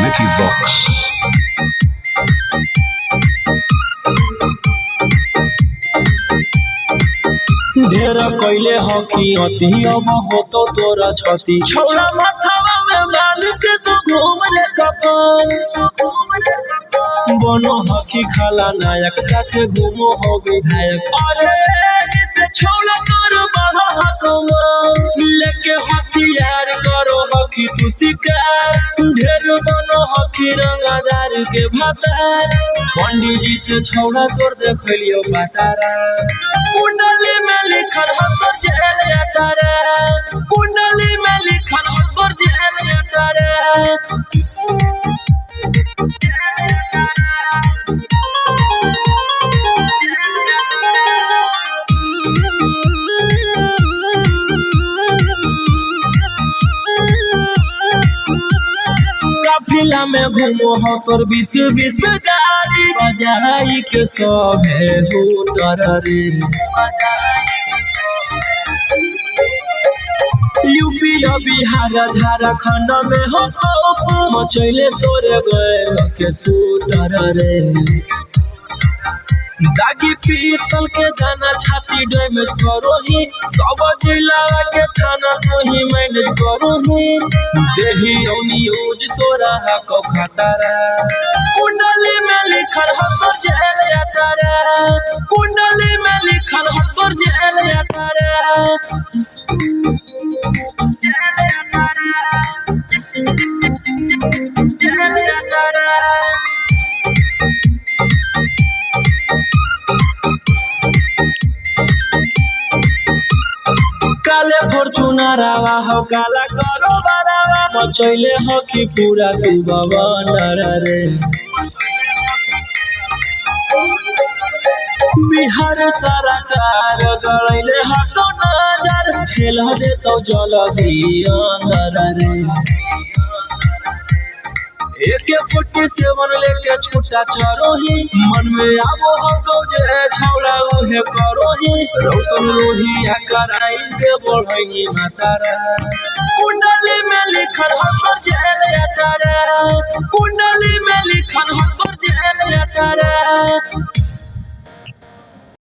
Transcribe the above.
Vicky Vox. ढेर कइले हकी अति अब होतो तोरा छती छौड़ा माथावा में बांध के तू घूम रे कपन बनो हकी खाला नायक साथे घूमो हो विधायक अरे इसे छौड़ा तोर बड़ा हकमा लेके हथियार करो हकी तू शिकार ढेर बनो हकी रंगादार के भातार पंडित जी से छौड़ा तोर देखलियो बाटारा कुंडली में लिखल हो तोर जेल यात्रा कुंडली में लिखल हो तोर जेल यात्रा काफिला में घूमो हो तोर बीस गाड़ी बजाई के सब है होटर रे यूपी बिहार झारखंड में हो खौफ मचैले तोरे गए के शूटर रे दागी पीतल के दाना छाती डैमेज करो ही सब जिला के थाना तो ही मैनेज करो ही देही औनी यूज तोरा हको खतरा कुंडली में लिखल हो तोर जेल यात्रा कुंडली में लिखल हो तोर जेल यात्रा काले फॉर्च्यूनरवा हो काला करो बरावा मचैले हो कि पूरा तू बवंडर रे बिहार सरकार गड़ैले हटो नजर फेल दे तो जल्दी अंदर रे AK-47 लेके छूटा चरो ही मन में आबो हो जे छौड़ा उहे करो ही रोशन रोही कराई के बढ़ई मातारा कुंडली में लिखल हो तोर जेल यात्रा कुंडली में लिखल हो तोर जेल यात्रा।